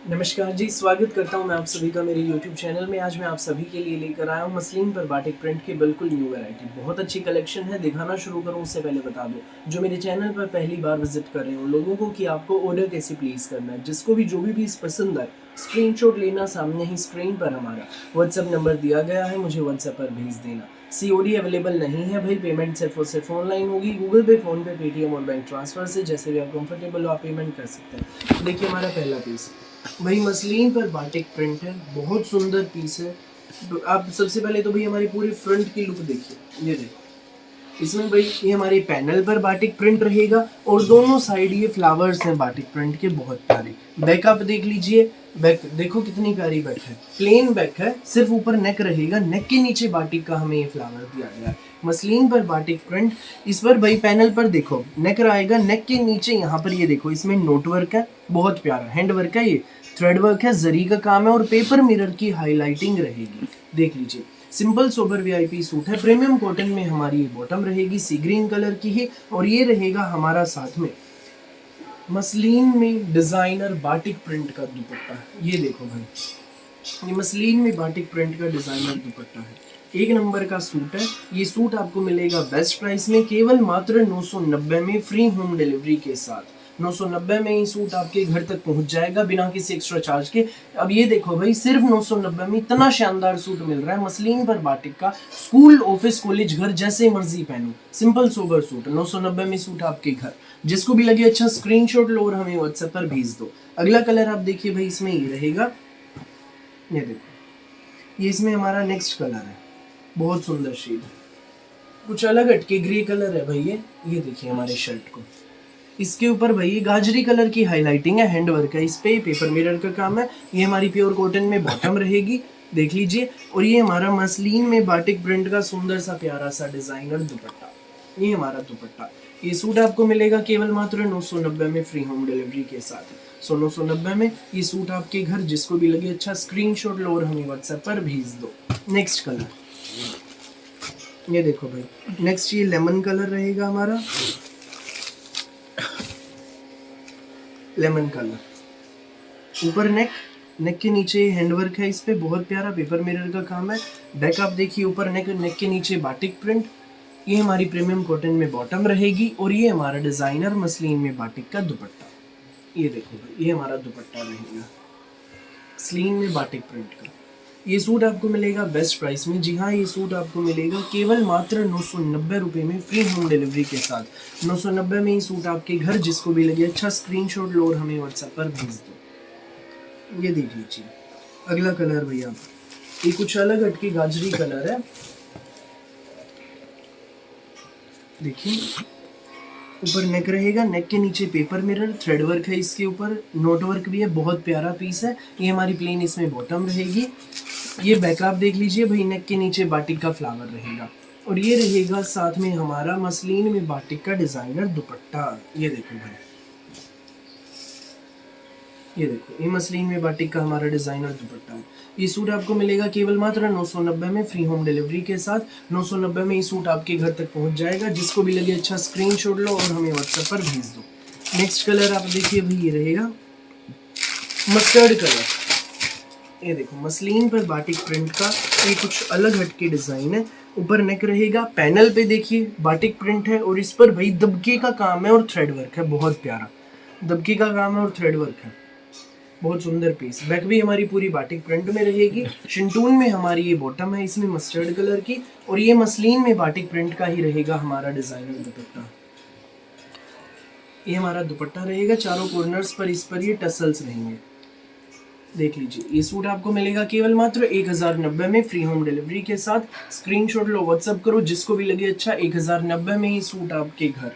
नमस्कार जी, स्वागत करता हूँ मैं आप सभी का मेरे YouTube चैनल में। आज मैं आप सभी के लिए लेकर आया हूँ मसलिन पर बाटिक प्रिंट की बिल्कुल न्यू वैरायटी। बहुत अच्छी कलेक्शन है। दिखाना शुरू करूँ उससे पहले बता दूँ, जो मेरे चैनल पर पहली बार विजिट कर रहे हो लोगों को, कि आपको ऑर्डर कैसे प्लेस करना है। जिसको भी जो भी पीस पसंद आए स्क्रीनशॉट लेना, सामने ही स्क्रीन पर हमारा व्हाट्सएप नंबर दिया गया है, मुझे व्हाट्सएप पर भेज देना। COD अवेलेबल नहीं है भाई, पेमेंट सिर्फ और सिर्फ ऑनलाइन होगी। गूगल पे, फ़ोन पे, पेटीएम और बैंक ट्रांसफ़र से जैसे भी आप कंफर्टेबल हो आप पेमेंट कर सकते हैं। देखिए हमारा पहला पीस भाई मसलिन पर बाटिक प्रिंट है, बहुत सुंदर पीस है। आप सबसे पहले तो भाई हमारी पूरी फ्रंट की लुक देखिए, ये देखो। इसमें भाई ये हमारे पैनल पर बाटिक प्रिंट रहेगा और दोनों साइड ये फ्लावर्स हैं बाटिक प्रिंट के, बहुत प्यारे। बैक आप देख लीजिए, बैक देखो कितनी प्यारी बैक है। प्लेन बैक है, सिर्फ ऊपर नेक रहेगा, नेक के नीचे बाटिक का हमें ये फ्लावर दिया गया है। मसलिन पर बाटिक प्रिंट। इस पर भाई पैनल पर देखो नेक रहेगा, नेक के नीचे यहाँ पर ये देखो इसमें नोट वर्क है, बहुत प्यारा हैंड वर्क है, ये थ्रेड वर्क है, जरी का काम है और पेपर मिरर की हाईलाइटिंग रहेगी। देख लीजिए, सिंपल सोबर VIP सूट है। प्रीमियम कॉटन में हमारी ये बॉटम रहेगी, सी ग्रीन कलर की ही, और ये रहेगा हमारा साथ में मसलिन में डिजाइनर बाटिक प्रिंट का दुपट्टा। ये देखो भाई, ये मसलिन में बाटिक प्रिंट का डिजाइनर दुपट्टा है, एक नंबर का सूट है। ये सूट आपको मिलेगा बेस्ट प्राइस में, केवल मात्र 990 में, फ्री होम डिलीवरी के साथ। 990 में ये सूट आपके घर तक पहुंच जाएगा बिना किसी एक्स्ट्रा चार्ज के। अब ये देखो भाई, सिर्फ 990 में इतना शानदार सूट मिल रहा है मसलिन पर बाटिक का। स्कूल, ऑफिस, कॉलेज, घर जैसे मर्जी पहनो, सिंपल सोबर सूट 990 में सूट आपके घर। जिसको भी लगे अच्छा स्क्रीनशॉट लो और हमें व्हाट्सएप पर भेज दो। अगला कलर आप देखिए भाई, इसमें ये रहेगा, ये देखो, ये इसमें हमारा नेक्स्ट कलर है, बहुत सुंदर शेड, कुछ अलग हटके ग्रे कलर है भाई। ये देखिए हमारे शर्ट को, इसके ऊपर भाई गाजरी कलर की हाईलाइटिंग है, हैंड वर्क है, इस पे पेपर मिरर का काम है। ये हमारी प्योर कॉटन में बॉटम रहेगी, देख लीजिए। और ये हमारा मसलिन में बाटिक प्रिंट का सुंदर सा प्यारा सा डिजाइनर दुपट्टा, ये हमारा दुपट्टा। ये सूट आपको मिलेगा केवल मात्र 990 में, फ्री होम डिलीवरी के साथ। 990 में ये सूट आपके घर। जिसको भी लगे अच्छा स्क्रीनशॉट लो और हमें व्हाट्सएप पर भेज दो। नेक्स्ट कलर, ये देखो भाई, नेक्स्ट ये लेमन कलर रहेगा हमारा, लेमन कलर। ऊपर नेक, नेक के नीचे हैंडवर्क है, इस पे बहुत प्यारा पेपर मिरर का काम है। बैक आप देखिए, ऊपर नेक, नेक के नीचे बाटिक प्रिंट। ये हमारी प्रीमियम कॉटन में बॉटम रहेगी और ये हमारा डिजाइनर मसलिन में बाटिक का दुपट्टा। ये देखो भाई, ये हमारा दुपट्टा रहेगा मसलिन में बाटिक प्रिंट का। ये सूट आपको मिलेगा बेस्ट प्राइस में। जी हाँ, ये सूट आपको मिलेगा केवल मात्र 990 रुपये में, फ्री होम डिलीवरी के साथ। 990 में ये सूट आपके घर। जिसको भी लगे अच्छा स्क्रीनशॉट लो और हमें व्हाट्सएप पर भेज दो। ये देख लीजिए अगला कलर भैया, ये कुछ अलग हटके गाजरी कलर है, देखिए। ऊपर नेक रहेगा, नेक के नीचे पेपर मिरर, थ्रेड वर्क है, इसके ऊपर नोट वर्क भी है, बहुत प्यारा पीस है। ये हमारी प्लेन इसमें बॉटम रहेगी। ये बैक आप देख लीजिए भाई, नेक के नीचे बाटिक का फ्लावर रहेगा और ये रहेगा साथ में हमारा मसलिन में बाटिक का डिजाइनर दुपट्टा। ये देखो भाई, ये देखो, ये मसलिन में बाटिक का हमारा डिजाइनर दुपट्टा है। ये सूट आपको मिलेगा केवल मात्र 990 में, फ्री होम डिलीवरी के साथ। 990 में ये सूट आपके घर तक पहुंच जाएगा। जिसको भी लगे अच्छा स्क्रीनशॉट लो और हमें व्हाट्सएप पर भेज दो। नेक्स्ट कलर आप देखिए भाई, ये रहेगा मस्टर्ड कलर। ये देखो, मसलिन पर बाटिक प्रिंट का ये कुछ अलग हटके डिजाइन है। ऊपर नेक रहेगा, पैनल पे देखिए बाटिक प्रिंट है और इस पर भाई दबके का काम है और थ्रेड वर्क है, बहुत प्यारा दबके का काम है और थ्रेड वर्क है, बहुत सुंदर पीस। बैक भी हमारी पूरी बाटिक प्रिंट में रहेगी। शिंटून में हमारी ये बॉटम है, इसमें मस्टर्ड कलर की, और ये मसलिन में बाटिक प्रिंट का ही रहेगा हमारा डिजाइनर दुपट्टा। ये हमारा दुपट्टा रहेगा, चारों कॉर्नर्स पर इस पर ये टसल्स रहेंगे, देख लीजिए। ये सूट आपको मिलेगा केवल मात्र 1090 में, फ्री होम डिलीवरी के साथ। स्क्रीनशॉट लो, व्हाट्सअप करो, जिसको भी लगे अच्छा। 1090 में ये सूट आपके घर।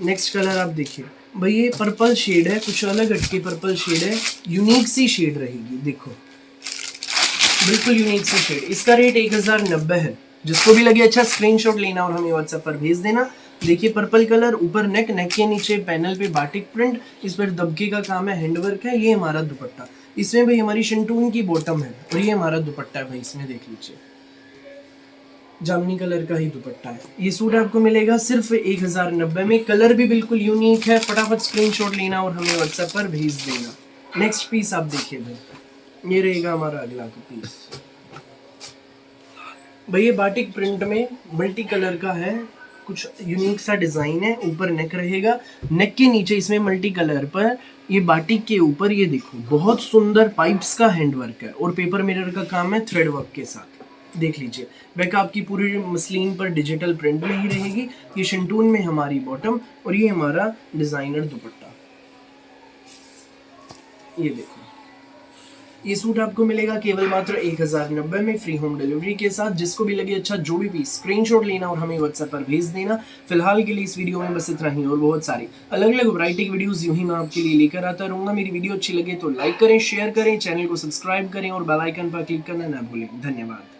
नेक्स्ट कलर आप देखिए भाई, ये पर्पल शेड है, कुछ अलग हटके पर्पल शेड है, यूनिक सी शेड रहेगी, देखो बिल्कुल यूनिक सी शेड। इसका रेट 1090 है। जिसको भी लगे अच्छा स्क्रीनशॉट लेना और हमें व्हाट्सएप पर भेज देना। देखिए पर्पल कलर, ऊपर नेक, नेक के नीचे पैनल पे बाटिक प्रिंट, इस पर दबके का काम है, हैंडवर्क है। ये हमारा दुपट्टा, इसमें भाई हमारी शिंटून की बॉटम है और ये हमारा दुपट्टा है भाई, इसमें देख लीजिए जामनी कलर का ही दुपट्टा है। ये सूट आपको मिलेगा सिर्फ 1090 में। कलर भी बिल्कुल यूनिक है। फटाफट स्क्रीनशॉट लेना और हमें व्हाट्सएप पर भेज देना। नेक्स्ट पीस आप देखिए भाई, ये रहेगा हमारा अगला पीस। भाई ये बाटिक प्रिंट में मल्टी कलर का है, कुछ यूनिक सा डिज़ाइन है। ऊपर नेक रहेगा, नेक के नीचे इसमें मल्टी कलर पर ये बाटिक के ऊपर ये देखो बहुत सुंदर पाइप्स का हैंडवर्क है और पेपर मिरर का काम है थ्रेड वर्क के साथ। देख लीजिए, बैक आपकी पूरी मसलिन पर डिजिटल प्रिंट में ही रहेगी। ये शिंटून में हमारी बॉटम और ये हमारा डिज़ाइनर दुपट्टा। ये देखो, ये सूट आपको मिलेगा केवल मात्र 1090 में फ्री होम डिलीवरी के साथ। जिसको भी लगे अच्छा जो भी पीस स्क्रीनशॉट लेना और हमें व्हाट्सएप पर भेज देना। फिलहाल के लिए इस वीडियो में बस इतना ही, और बहुत सारी अलग अलग वैरायटी की वीडियोस यूं ही मैं आपके लिए लेकर आता रहूँगा। मेरी वीडियो अच्छी लगे तो लाइक करें, शेयर करें, चैनल को सब्सक्राइब करें और बेल आइकन पर क्लिक करना ना भूलें। धन्यवाद।